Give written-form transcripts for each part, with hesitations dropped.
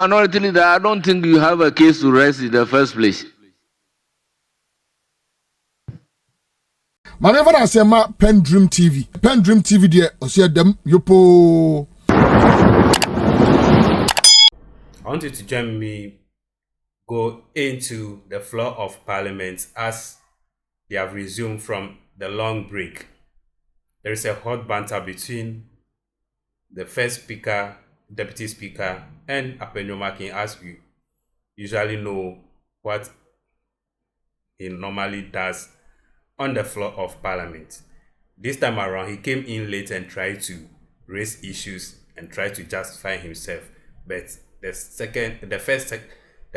minority leader, I don't think you have a case to rest in the first place. Whenever I say my PENDREAM TV there, I see them yopo. I want you to join me go into the floor of Parliament as they have resumed from the long break. There is a hot banter between the first speaker, deputy speaker, and Afenyo Markins, as we usually know what he normally does on the floor of Parliament. This time around, he came in late and tried to raise issues and try to justify himself. But the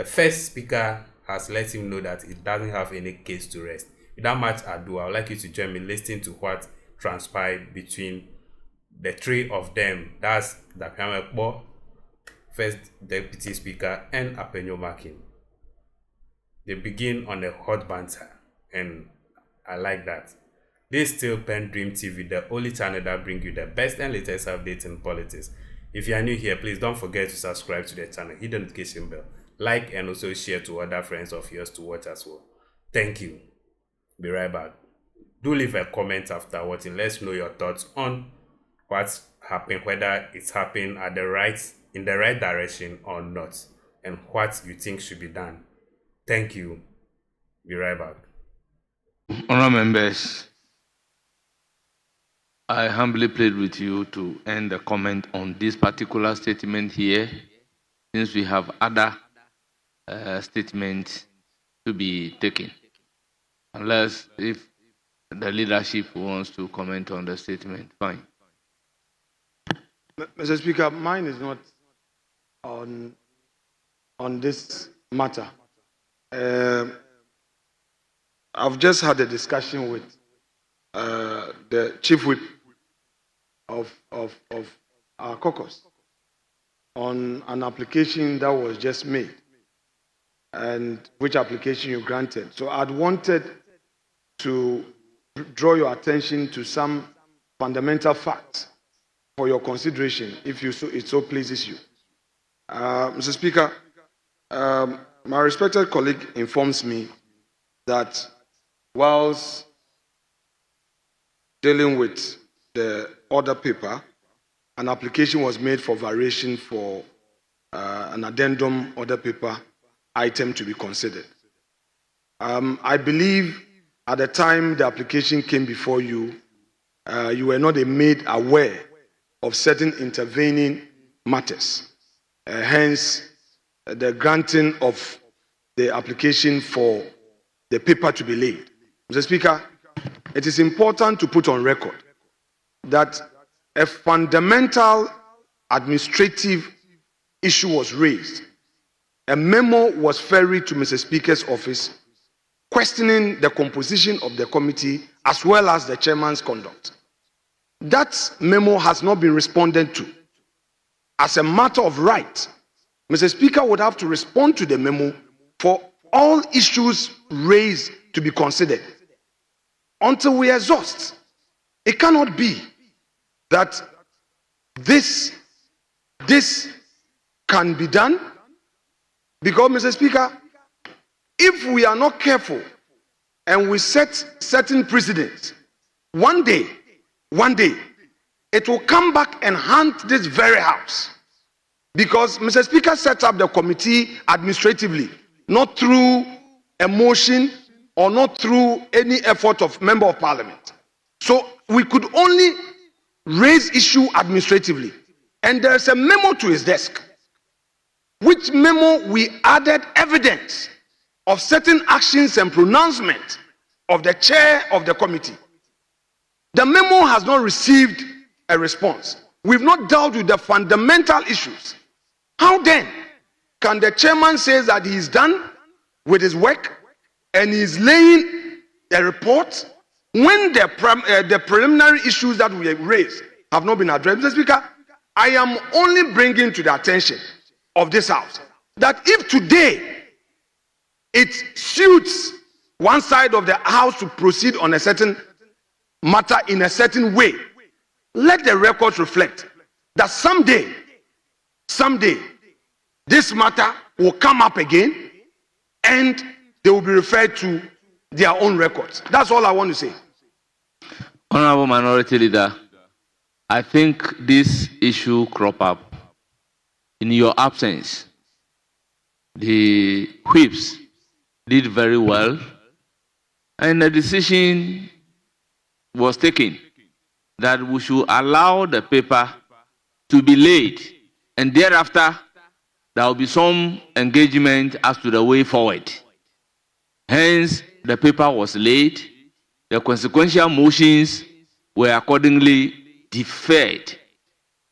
first speaker has let him know that he doesn't have any case to rest. Without much ado, I would like you to join me listening to what transpired between the three of them. That's the first deputy speaker, and Afenyo Markins. They begin on a hot banter, and I like that. This is still PENDREAM TV, the only channel that brings you the best and latest updates in politics. If you are new here, please don't forget to subscribe to the channel, hit the notification bell, like, and also share to other friends of yours to watch as well. Thank you. Be right back. Do leave a comment after watching. Let's know your thoughts on what's happened, whether it's happening in the right direction or not, and what you think should be done. Thank you. Be right back. Honourable members, I humbly plead with you to end the comment on this particular statement here, since we have other statements to be taken. Unless if the leadership wants to comment on the statement, fine. Mr. Speaker, mine is not on this matter. I've just had a discussion with the chief whip of our caucus on an application that was just made, and which application you granted. So I'd wanted to draw your attention to some fundamental facts for your consideration, if it so pleases you. Mr. Speaker, my respected colleague informs me that whilst dealing with the order paper, an application was made for variation for an addendum order paper item to be considered. I believe at the time the application came before you, you were not made aware of certain intervening matters. Hence, the granting of the application for the paper to be laid. Mr. Speaker, it is important to put on record that a fundamental administrative issue was raised. A memo was ferried to Mr. Speaker's office questioning the composition of the committee as well as the chairman's conduct. That memo has not been responded to. As a matter of right, Mr. Speaker would have to respond to the memo for all issues raised to be considered until we exhaust. It cannot be that this can be done, because, Mr. Speaker, if we are not careful and we set certain precedents, one day, it will come back and haunt this very house. Because Mr. Speaker set up the committee administratively, not through a motion or not through any effort of member of parliament. So we could only raise issue administratively. And there's a memo to his desk, which memo we added evidence of certain actions and pronouncements of the chair of the committee. The memo has not received a response. We've not dealt with the fundamental issues. How then can the chairman say that he is done with his work and he is laying a report when the preliminary issues that we have raised have not been addressed? Mr. Speaker, I am only bringing to the attention of this house that if today it suits one side of the house to proceed on a certain matter in a certain way, let the records reflect that someday, this matter will come up again and they will be referred to their own records. That's all I want to say. Honorable Minority Leader, I think this issue crop up in your absence. The whips did very well, and a decision was taken that we should allow the paper to be laid, and thereafter there will be some engagement as to the way forward. Hence, the paper was laid. The consequential motions were accordingly deferred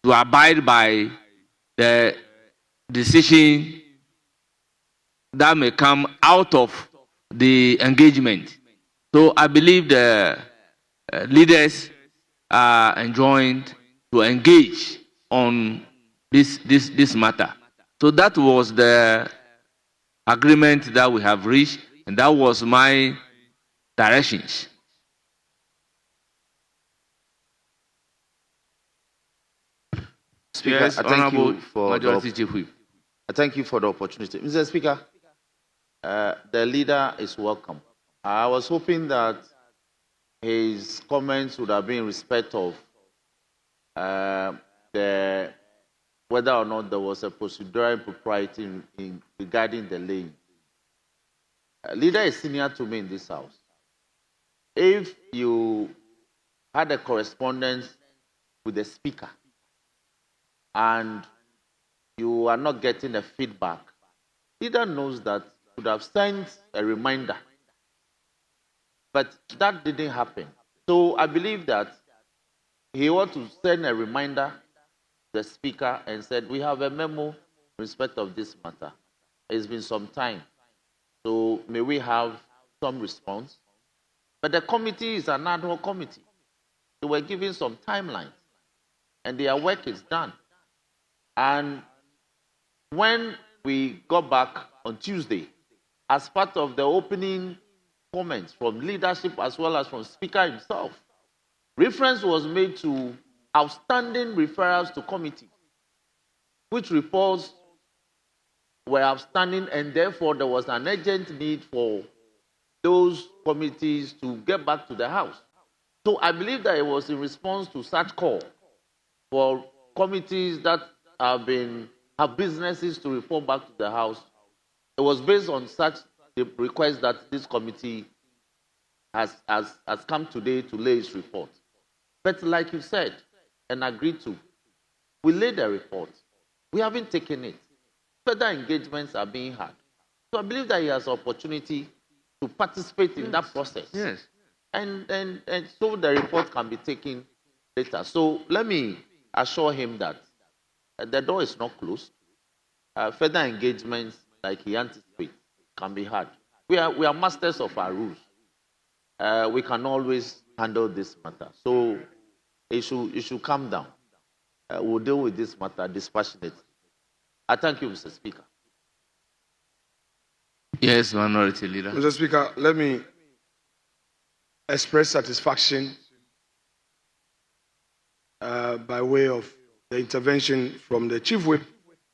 to abide by the decision that may come out of the engagement. So I believe the leaders are enjoined to engage on this matter. So that was the agreement that we have reached, and that was my directions. Speaker, Yes, I thank Honorable you for Majority Chief Whip. I thank you for the opportunity. Mr. Speaker, the leader is welcome. I was hoping that his comments would have been in respect of whether or not there was a procedural impropriety regarding the laying. Leader is senior to me in this house. If you had a correspondence with the speaker and you are not getting a feedback, leader knows that you would have sent a reminder. But that didn't happen. So I believe that he ought to send a reminder to the speaker and said, we have a memo in respect of this matter. It's been some time. So may we have some response? But the committee is an ad hoc committee. They were given some timelines, and their work is done. And when we got back on Tuesday, as part of the opening comments from leadership as well as from Speaker himself, reference was made to outstanding referrals to committee, which reports were outstanding, and therefore there was an urgent need for those committees to get back to the House. So I believe that it was in response to such call for committees that have businesses to report back to the House. It was based on such the request that this committee has come today to lay its report. But like you said and agreed to, we laid a report. We haven't taken it. Further engagements are being had. So I believe that he has opportunity to participate in that process. Yes. And so the report can be taken later. So let me assure him that the door is not closed. Further engagements, like he anticipates, can be had. We are masters of our rules. We can always handle this matter. So it should calm down. We'll deal with this matter dispassionately. I thank you, Mr. Speaker. Yes, Minority Leader. Mr. Speaker, let me express satisfaction by way of the intervention from the Chief Whip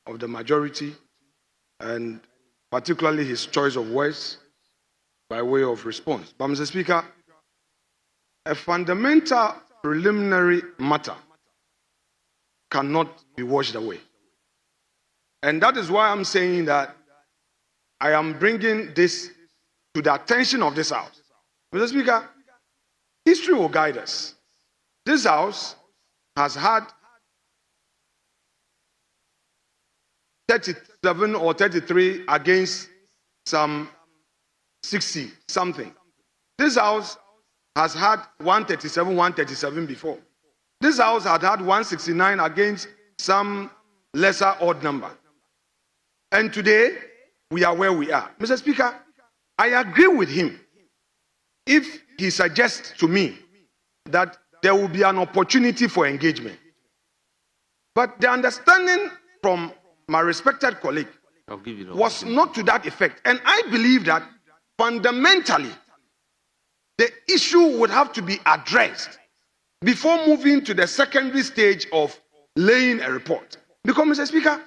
of the majority, and particularly his choice of words by way of response. But Mr. Speaker, a fundamental preliminary matter cannot be washed away. And that is why I'm saying that I am bringing this to the attention of this House. Mr. Speaker, history will guide us. This House has had 37 or 33 against some 60 something. This House has had 137 before. This House had had 169 against some lesser odd number. And today, we are where we are. Mr. Speaker, I agree with him if he suggests to me that there will be an opportunity for engagement. But the understanding from my respected colleague was not to that effect. And I believe that fundamentally, the issue would have to be addressed before moving to the secondary stage of laying a report. Because, Mr. Speaker,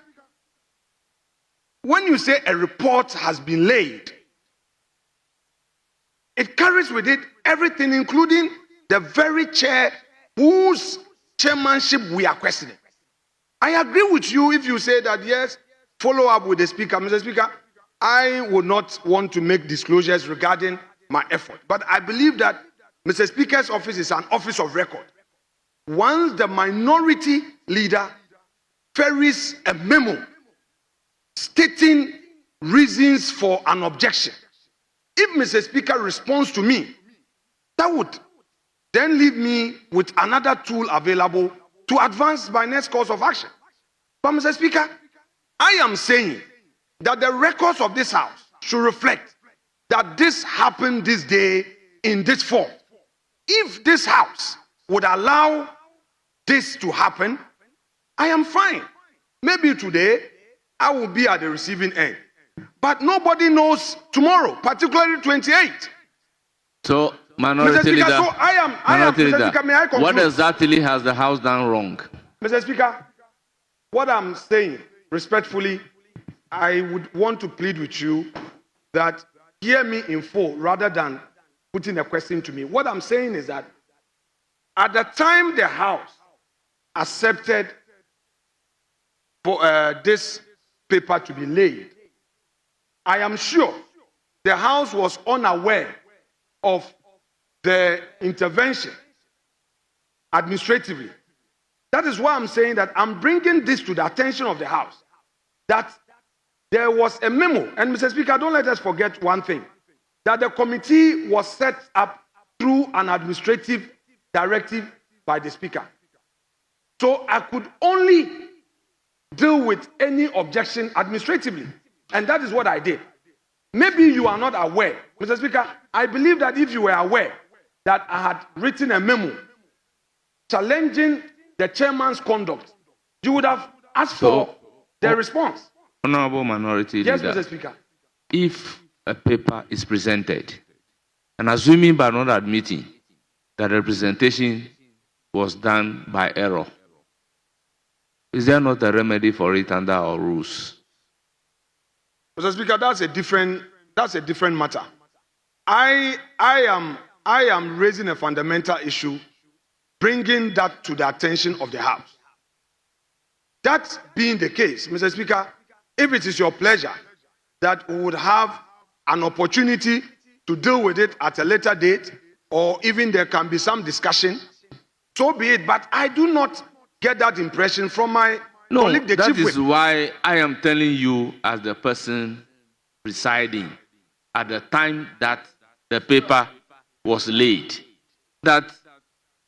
when you say a report has been laid, it carries with it everything, including the very chair whose chairmanship we are questioning. I agree with you if you say that, yes, follow up with the Speaker. Mr. Speaker, I would not want to make disclosures regarding my effort, but I believe that Mr. Speaker's office is an office of record. Once the minority leader ferries a memo stating reasons for an objection, if Mr. Speaker responds to me, that would then leave me with another tool available to advance my next course of action. But Mr. Speaker, I am saying that the records of this House should reflect that this happened this day in this form. If this House would allow this to happen, I am fine. Maybe today I will be at the receiving end. But nobody knows tomorrow, particularly 28. So, Mr. Minority Speaker, Leader, so Mr. Speaker, may I conclude? what exactly has the House done wrong? Mr. Speaker, what I'm saying, respectfully, I would want to plead with you that hear me in full rather than putting a question to me. What I'm saying is that at the time the House accepted for this paper to be laid, I am sure the House was unaware of the intervention administratively. That is why I'm saying that I'm bringing this to the attention of the House, that there was a memo, and Mr. Speaker, don't let us forget one thing, that the committee was set up through an administrative directive by the Speaker. So I could only deal with any objection administratively, and that is what I did. Maybe you are not aware. Mr. Speaker, I believe that if you were aware that I had written a memo challenging the chairman's conduct, you would have asked for the response. Honorable Minority Yes, Leader, Mr. Speaker. if a paper is presented, and assuming but not admitting that representation was done by error, is there not a remedy for it under our rules? Mr. Speaker, that's a different matter. I am raising a fundamental issue, bringing that to the attention of the House. That being the case, Mr. Speaker, if it is your pleasure that we would have an opportunity to deal with it at a later date, or even there can be some discussion, so be it. But I do not get that impression from my colleague, the that Chief is Whip. why I am telling you, as the person presiding at the time that the paper was laid, that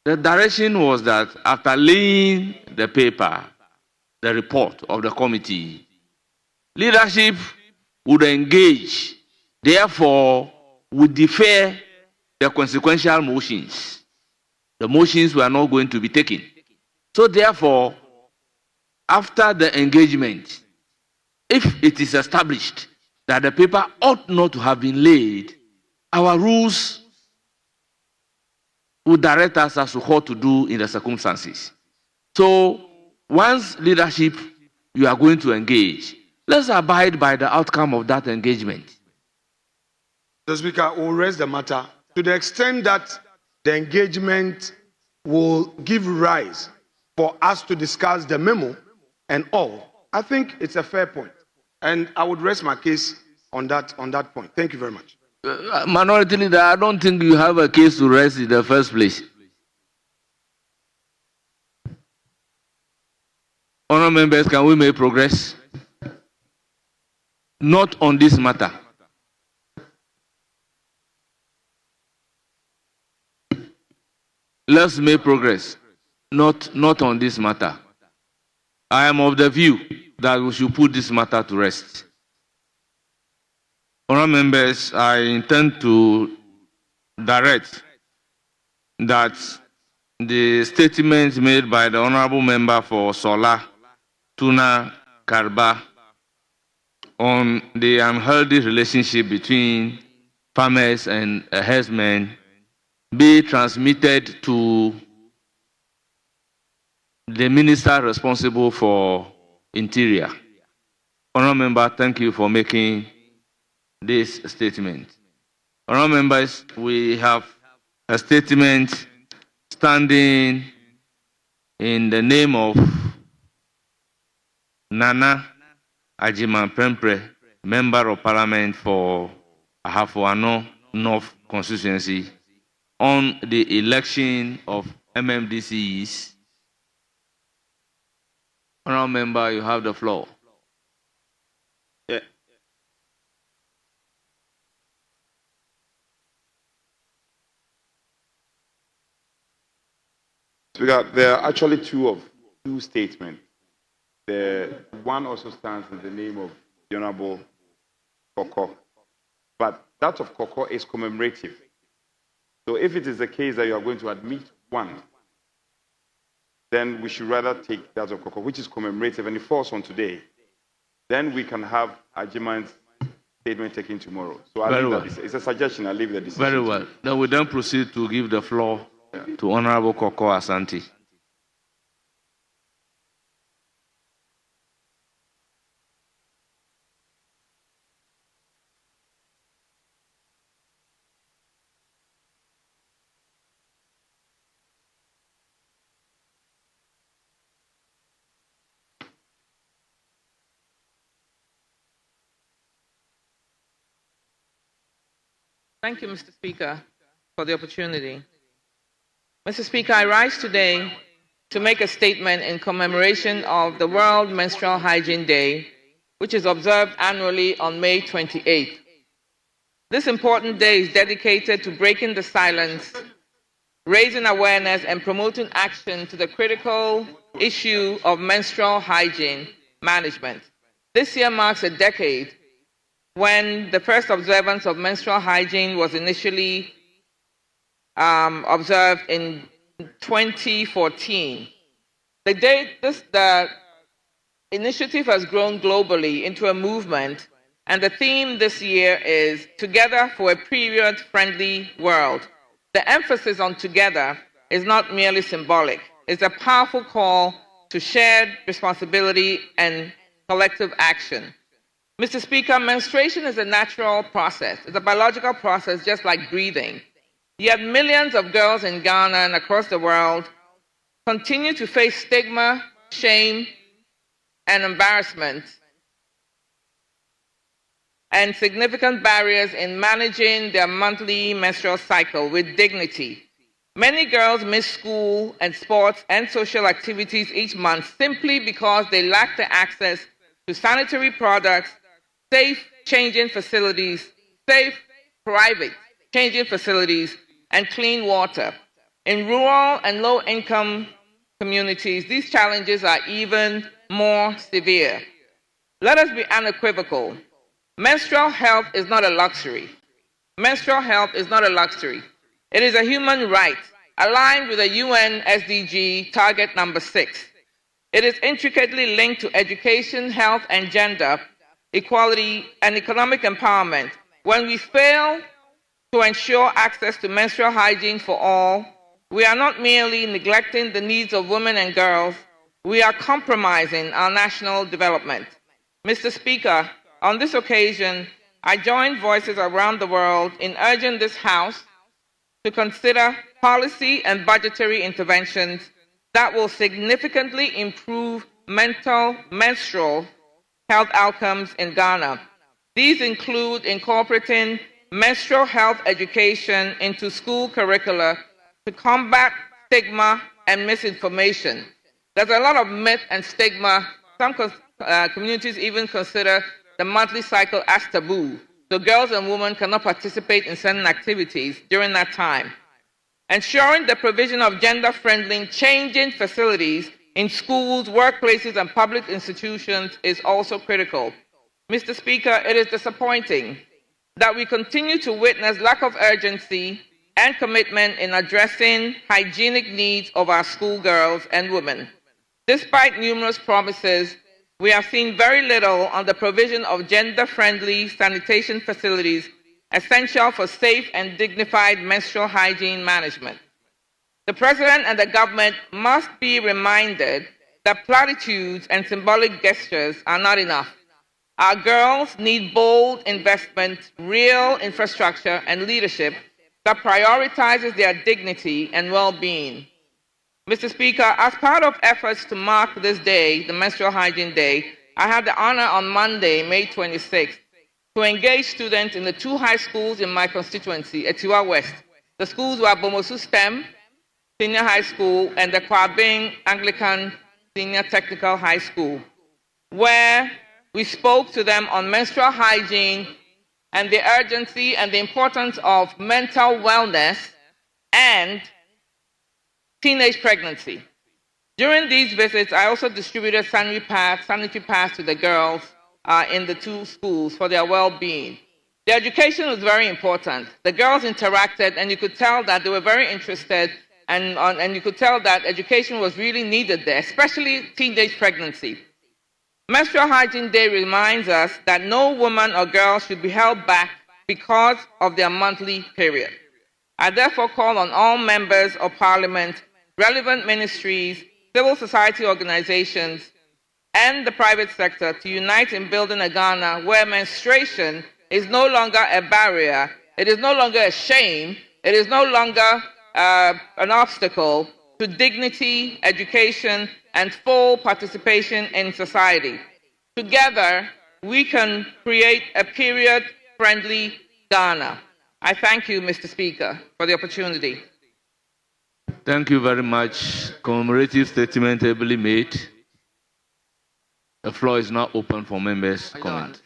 the direction was that after laying the paper, the report of the committee, leadership would engage, therefore would defer the consequential motions. The motions were not going to be taken. So therefore, after the engagement, if it is established that the paper ought not to have been laid, our rules would direct us as to what to do in the circumstances. So once leadership, you are going to engage, let's abide by the outcome of that engagement. Mr. Speaker, we'll raise the matter to the extent that the engagement will give rise for us to discuss the memo and all. I think it's a fair point, and I would rest my case on that point. Thank you very much. Minority Leader, I don't think you have a case to rest in the first place. Honourable members, can we make progress? Not on this matter. Let's make progress. Not on this matter. I am of the view that we should put this matter to rest. Honourable members, I intend to direct that the statements made by the Honourable Member for Sola, Tuna, Karba, on the unhealthy relationship between farmers and herdsmen be transmitted to the Minister responsible for Interior. Honourable Member, thank you for making this statement. Honourable Members, we have a statement standing in the name of Nana Ajiman-Prempeh, Member of Parliament for Ahafo-Ano North Constituency, on the election of MMDCs. Honourable Member, you have the floor. Speaker, there are actually two statements. The one also stands in the name of the Honorable Koko, but that of Koko is commemorative. So if it is the case that you are going to admit one, then we should rather take that of Koko, which is commemorative and it falls on today. Then we can have Ajiman's statement taken tomorrow. So it's a suggestion. I'll leave the decision. Very well. Then we then proceed to give the floor to Honorable Koko Asante. Thank you, Mr. Speaker, for the opportunity. Mr. Speaker, I rise today to make a statement in commemoration of the World Menstrual Hygiene Day, which is observed annually on May 28th. This important day is dedicated to breaking the silence, raising awareness, and promoting action to the critical issue of menstrual hygiene management. This year marks a decade when the first observance of menstrual hygiene was initially observed in 2014. The initiative has grown globally into a movement, and the theme this year is Together for a Period-Friendly World. The emphasis on together is not merely symbolic. It's a powerful call to shared responsibility and collective action. Mr. Speaker, menstruation is a natural process. It's a biological process just like breathing. Yet millions of girls in Ghana and across the world continue to face stigma, shame, and embarrassment, and significant barriers in managing their monthly menstrual cycle with dignity. Many girls miss school and sports and social activities each month simply because they lack the access to sanitary products, safe changing facilities, safe private changing facilities, and clean water. In rural and low-income communities, these challenges are even more severe. Let us be unequivocal. Menstrual health is not a luxury. Menstrual health is not a luxury. It is a human right, aligned with the UN SDG target number 6. It is intricately linked to education, health, and gender equality and economic empowerment. When we fail to ensure access to menstrual hygiene for all, we are not merely neglecting the needs of women and girls, we are compromising our national development. Mr. Speaker, on this occasion, I join voices around the world in urging this House to consider policy and budgetary interventions that will significantly improve menstrual health outcomes in Ghana. These include incorporating menstrual health education into school curricula to combat stigma and misinformation. There's a lot of myth and stigma. Some communities even consider the monthly cycle as taboo, so girls and women cannot participate in certain activities during that time. Ensuring the provision of gender-friendly changing facilities in schools, workplaces, and public institutions is also critical. Mr. Speaker, it is disappointing that we continue to witness lack of urgency and commitment in addressing hygienic needs of our schoolgirls and women. Despite numerous promises, we have seen very little on the provision of gender-friendly sanitation facilities essential for safe and dignified menstrual hygiene management. The President and the government must be reminded that platitudes and symbolic gestures are not enough. Our girls need bold investment, real infrastructure, and leadership that prioritizes their dignity and well-being. Mr. Speaker, as part of efforts to mark this day, the Menstrual Hygiene Day, I had the honor on Monday, May 26th, to engage students in the two high schools in my constituency, Etiwa West. The schools were Bomosu STEM Senior High School and the Kwabing Anglican Senior Technical High School, where we spoke to them on menstrual hygiene and the urgency and the importance of mental wellness and teenage pregnancy. During these visits, I also distributed sanitary pads to the girls in the two schools for their well-being. The education was very important. The girls interacted, and you could tell that they were very interested, and you could tell that education was really needed there, especially teenage pregnancy. Menstrual Hygiene Day reminds us that no woman or girl should be held back because of their monthly period. I therefore call on all members of Parliament, relevant ministries, civil society organizations, and the private sector to unite in building a Ghana where menstruation is no longer a barrier, it is no longer a shame, it is no longer an obstacle to dignity, education, and full participation in society. Together, we can create a period-friendly Ghana. I thank you, Mr. Speaker, for the opportunity. Thank you very much. Commemorative statement ably made. The floor is now open for members' comment.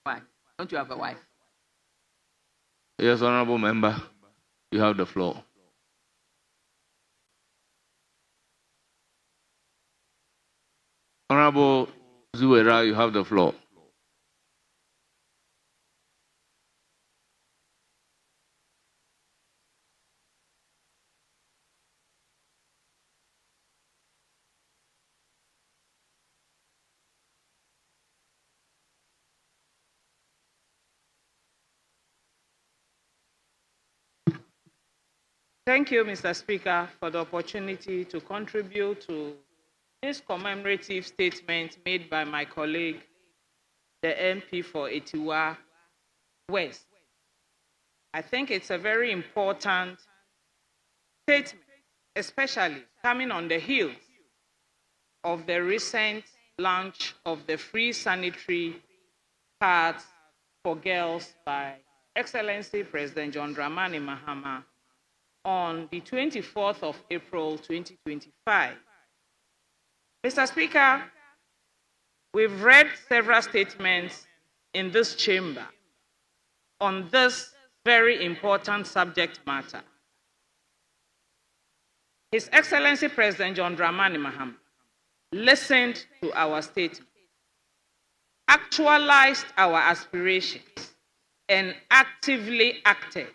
Why? Don't you have a wife? Yes, honorable member, you have the floor. Honorable Zuwera, you have the floor. Thank you, Mr. Speaker, for the opportunity to contribute to this commemorative statement made by my colleague, the MP for Etiwa West. I think it's a very important statement, especially coming on the heels of the recent launch of the free sanitary pads for girls by Excellency President John Dramani Mahama on the 24th of April 2025. Mr. Speaker, we've read several statements in this chamber on this very important subject matter. His Excellency President John Dramani Mahama listened to our statement, actualized our aspirations, and actively acted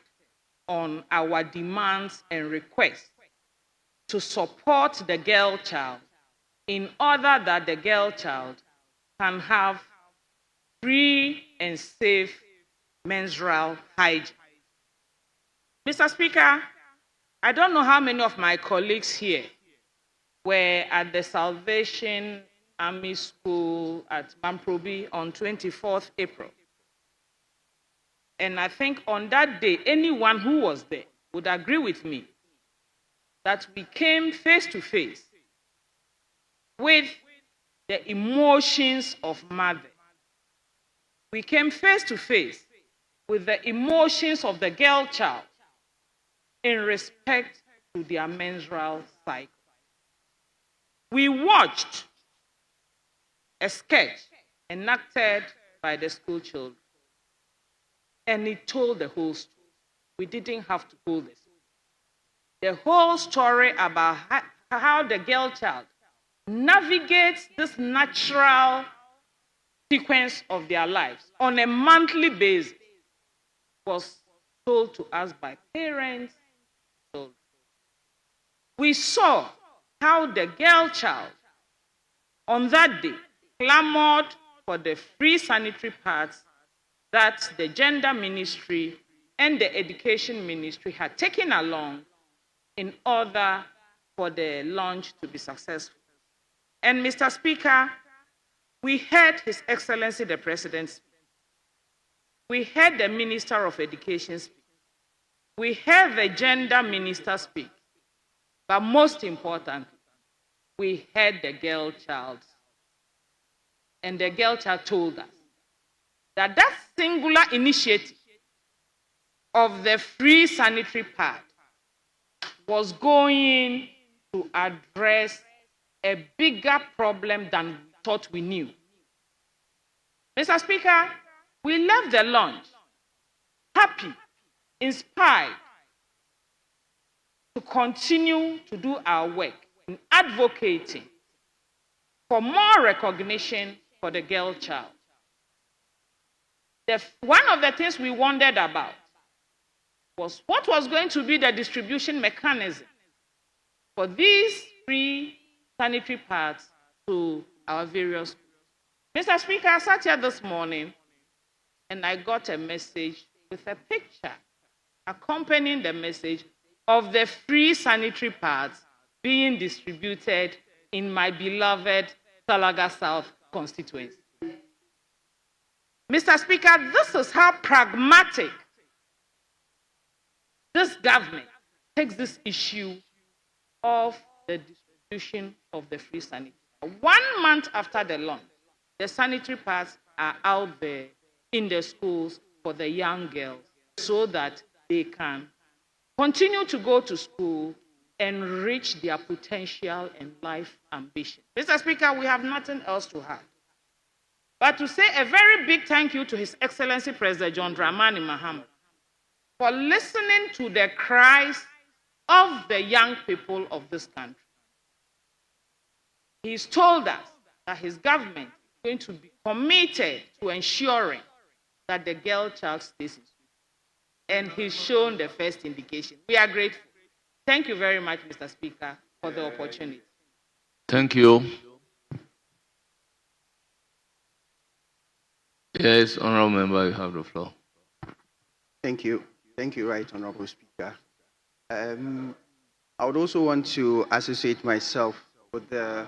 on our demands and requests to support the girl child in order that the girl child can have free and safe menstrual hygiene. Mr. Speaker, I don't know how many of my colleagues here were at the Salvation Army School at Mamprobi on 24th April. And I think on that day, anyone who was there would agree with me that we came face to face with the emotions of mothers. We came face to face with the emotions of the girl child in respect to their menstrual cycle. We watched a sketch enacted by the school children, and it told the whole story. We didn't have to pull this. The whole story about how the girl child navigates this natural sequence of their lives on a monthly basis was told to us by parents. We saw how the girl child on that day clamored for the free sanitary pads that the gender ministry and the education ministry had taken along in order for the launch to be successful. And Mr. Speaker, We heard His Excellency the President speak. We heard the Minister of Education speak. We heard the Gender Minister speak. But most importantly, we heard the girl child. And the girl child told us that that singular initiative of the free sanitary pad was going to address a bigger problem than we thought we knew. Mr. Speaker, we left the launch happy, inspired to continue to do our work in advocating for more recognition for the girl child. One of the things we wondered about was what was going to be the distribution mechanism for these free sanitary pads to our various schools. Mr. Speaker, I sat here this morning and I got a message with a picture accompanying the message of the free sanitary pads being distributed in my beloved Salaga South constituency. Mr. Speaker, this is how pragmatic this government takes this issue of the distribution of the free sanitary. 1 month after the launch, the sanitary pads are out there in the schools for the young girls so that they can continue to go to school and reach their potential and life ambition. Mr. Speaker, we have nothing else to add but to say a very big thank you to His Excellency President John Dramani Mahama for listening to the cries of the young people of this country. He's told us that his government is going to be committed to ensuring that the girl child stays in school. And he's shown the first indication. We are grateful. Thank you very much, Mr. Speaker, for the opportunity. Thank you. Yes, Honorable Member, you have the floor. Thank you. Thank you, Right Honorable Speaker. I would also want to associate myself with the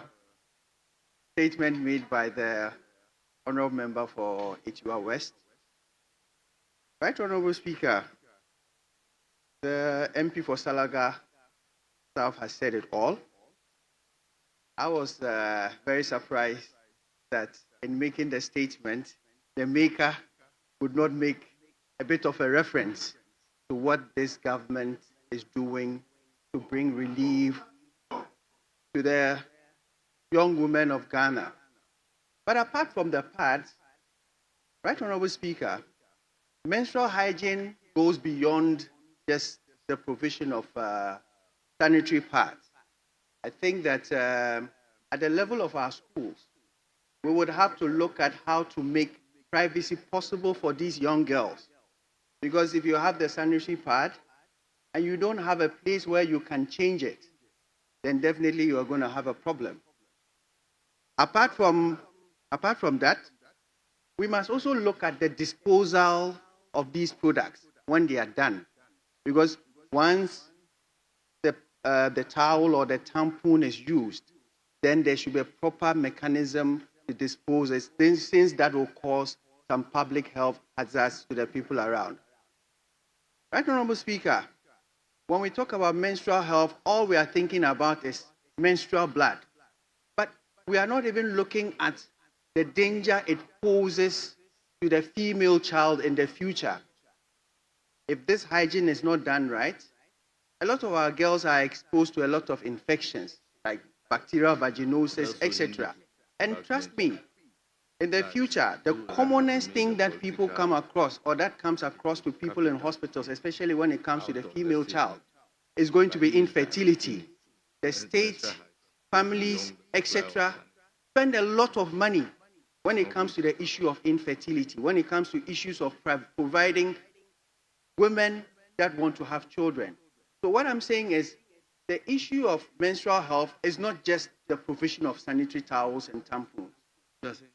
statement made by the Honorable Member for Itiwa West. Right Honorable Speaker, the MP for Salaga South has said it all. I was very surprised that in making the statement, the maker would not make a bit of a reference to what this government is doing to bring relief to the young women of Ghana. But apart from the pads, Right Honorable Speaker, menstrual hygiene goes beyond just the provision of sanitary pads. I think that at the level of our schools, we would have to look at how to make privacy possible for these young girls. Because if you have the sanitary pad and you don't have a place where you can change it, then definitely you are going to have a problem. Apart from that, we must also look at the disposal of these products when they are done. Because once the towel or the tampon is used, then there should be a proper mechanism to dispose it, since that will cause some public health hazards to the people around. Right, Honorable Speaker, when we talk about menstrual health, all we are thinking about is menstrual blood. But we are not even looking at the danger it poses to the female child in the future. If this hygiene is not done right, a lot of our girls are exposed to a lot of infections, like bacterial vaginosis, etc. And trust me, in the future, the commonest thing that people come across, or that comes across to people in hospitals, especially when it comes to the female child, is going to be infertility. The state, families, etc., spend a lot of money when it comes to the issue of infertility, when it comes to issues of providing women that want to have children. So what I'm saying is, the issue of menstrual health is not just the provision of sanitary towels and tampons.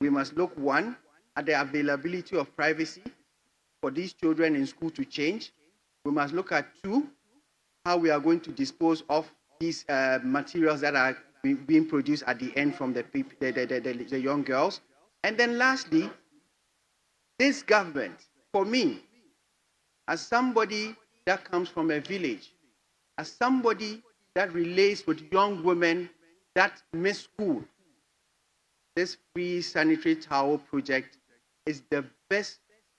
We must look, one, at the availability of privacy for these children in school to change. We must look at, two, how we are going to dispose of these materials that are being produced at the end from the young girls. And then lastly, this government, for me, as somebody that comes from a village, as somebody that relates with young women that miss school, this free sanitary towel project is the best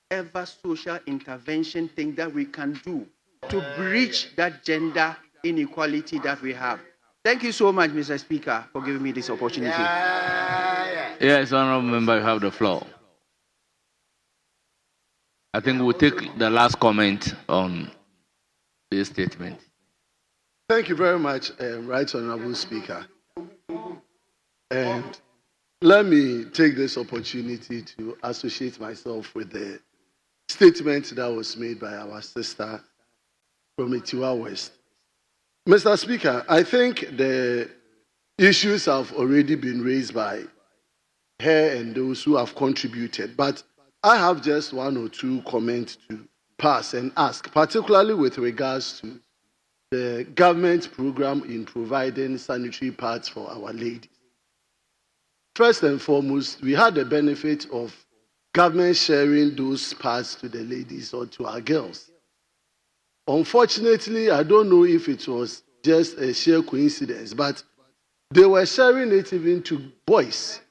ever social intervention thing that we can do to bridge that gender inequality that we have. Thank you so much, Mr. Speaker, for giving me this opportunity. Yes, honorable member, you have the floor. I think we'll take the last comment on this statement. Thank you very much, Right Honorable Speaker. And let me take this opportunity to associate myself with the statement that was made by our sister from Itiwa West. Mr. Speaker, I think the issues have already been raised by her and those who have contributed, but I have just one or two comments to pass and ask, particularly with regards to the government program in providing sanitary pads for our ladies. First and foremost, we had the benefit of government sharing those pads to the ladies or to our girls. Unfortunately, I don't know if it was just a sheer coincidence, but they were sharing it even to boys.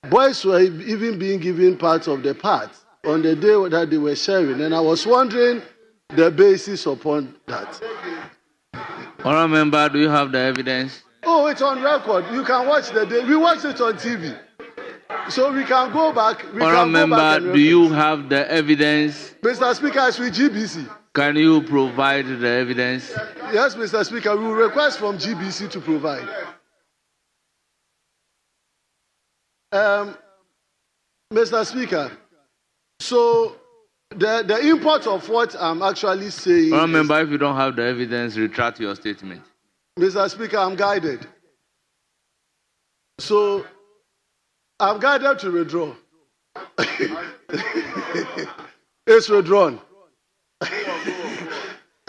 Boys were even being given part of the pads on the day that they were sharing, and I was wondering the basis upon that. Honorable member, do you have the evidence? Oh, it's on record. You can watch the day. We watched it on TV. So we can go back. Honorable member, do you have the evidence? Mr. Speaker, it's with GBC. Can you provide the evidence? Yes, Mr. Speaker, we will request from GBC to provide. Mr. Speaker, so the import of what I'm actually saying. Honorable member, if you don't have the evidence, retract your statement. Mr. Speaker, I'm guided. So I'm guided to withdraw. It's withdrawn.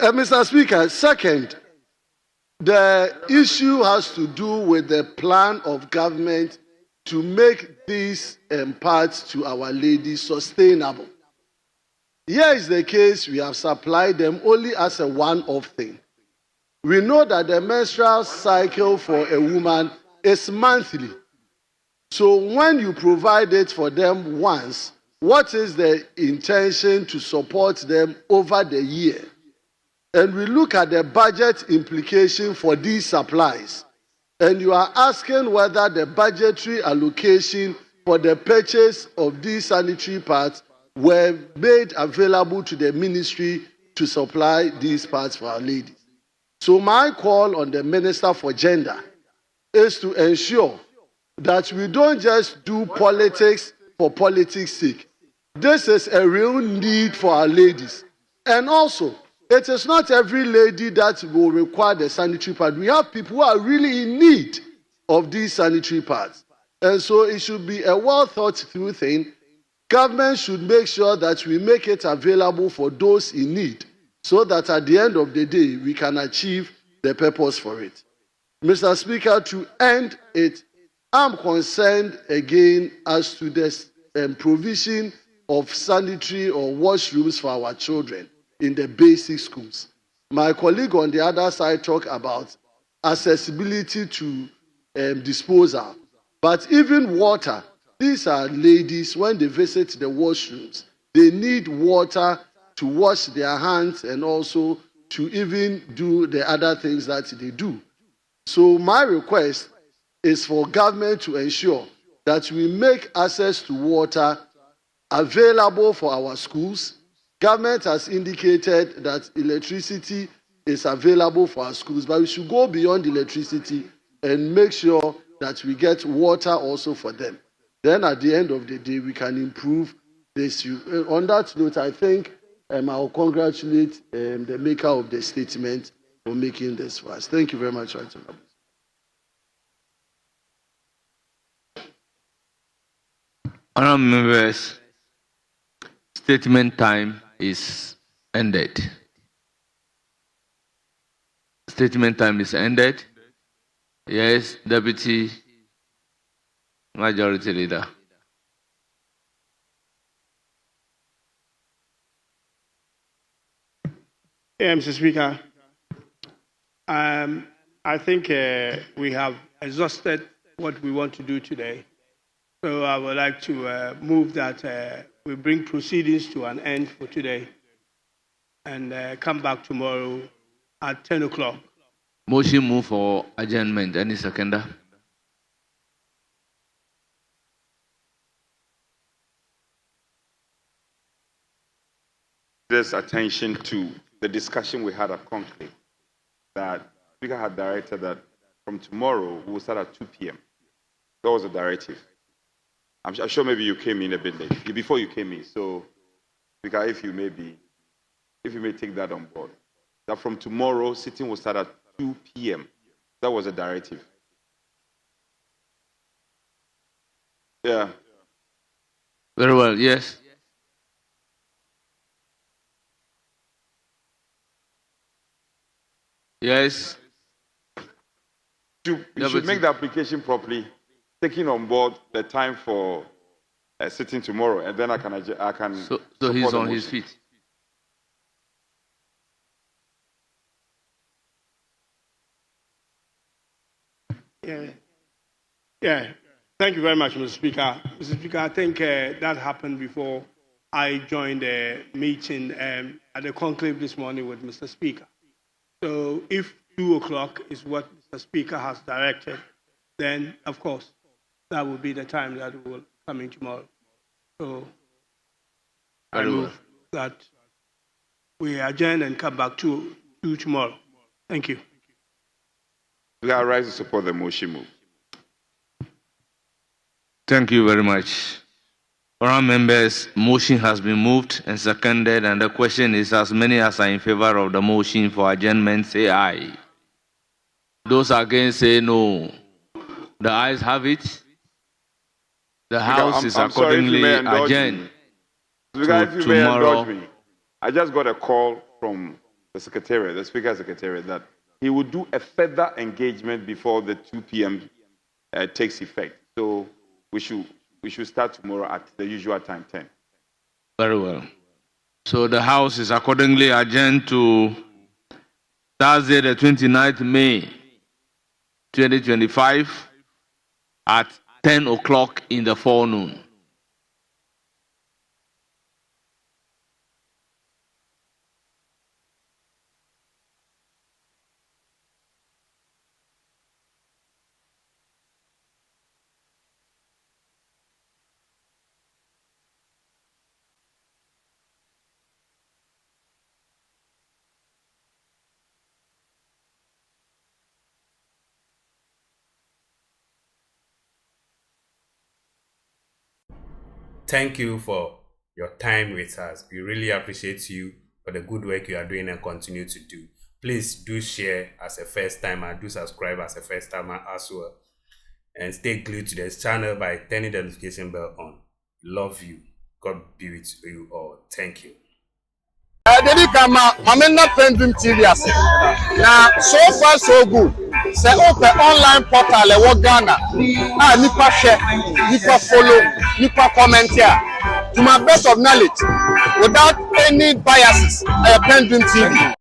Mr. Speaker, second, the issue has to do with the plan of government to make these pads to our ladies sustainable. Here is the case, we have supplied them only as a one-off thing. We know that the menstrual cycle for a woman is monthly. So when you provide it for them once, what is the intention to support them over the year? And we look at the budget implication for these supplies. And you are asking whether the budgetary allocation for the purchase of these sanitary pads were made available to the ministry to supply these pads for our ladies. So my call on the Minister for Gender is to ensure that we don't just do politics for politics' sake. This is a real need for our ladies. And also, it is not every lady that will require the sanitary pad. We have people who are really in need of these sanitary pads. And so it should be a well thought through thing. Government should make sure that we make it available for those in need, so that at the end of the day, we can achieve the purpose for it. Mr. Speaker, to end it, I'm concerned again as to this provision of sanitary or washrooms for our children in the basic schools. My colleague on the other side talked about accessibility to disposal. But even water, these are ladies, when they visit the washrooms, they need water to wash their hands and also to even do the other things that they do. So my request is for government to ensure that we make access to water available for our schools. Government has indicated that electricity is available for our schools, but we should go beyond electricity and make sure that we get water also for them. Then at the end of the day, we can improve this. On that note, I think I'll congratulate the maker of the statement for making this for us. Thank you very much, Right Honorable. Honorable members, statement time is ended. Statement time is ended. Yes, Deputy Majority Leader. Yeah, Mr. Speaker. I think we have exhausted what we want to do today. So I would like to move that we bring proceedings to an end for today and come back tomorrow at 10 o'clock. Motion move for adjournment. Any seconder? There's attention to the discussion we had at conclave that the Speaker had directed that from tomorrow we will start at 2 p.m. That was a directive. I'm sure maybe you came in a bit late, before you came in. So, Speaker, if you may take that on board, that from tomorrow sitting will start at 2 p.m. That was a directive. Yeah. Very well. Yes. Yes. You should make the application properly, taking on board the time for sitting tomorrow, and then I can. So he's on his feet. Yeah. Thank you very much, Mr. Speaker. Mr. Speaker, I think that happened before I joined the meeting at the conclave this morning with Mr. Speaker. So if 2 o'clock is what Mr. Speaker has directed, then, of course, that will be the time that we will come in tomorrow. So I move that we adjourn and come back to tomorrow. Thank you. We are rise to support the motion move. Thank you very much. Honourable members, motion has been moved and seconded, and the question is as many as are in favor of the motion for adjournment, say aye. Those against say no. The ayes have it. The House is accordingly adjourned to tomorrow. I just got a call from the Secretariat, the Speaker's Secretariat, that he would do a further engagement before the 2 p.m. Takes effect. So we should start tomorrow at the usual time, 10. Very well. So the House is accordingly adjourned to Thursday, the 29th May, 2025 at 10 o'clock in the forenoon. Thank you for your time with us. We really appreciate you for the good work you are doing and continue to do. Please do share as a first timer, do subscribe as a first timer as well. And stay glued to this channel by turning the notification bell on. Love you. God be with you all. Thank you. Dedi kama mamena PENDREAM TV ase. Na so far so good. Say open online portal e wo Ghana. Nipa share, nipa follow, nipa comment here. To my best of knowledge, without any biases, PENDREAM TV.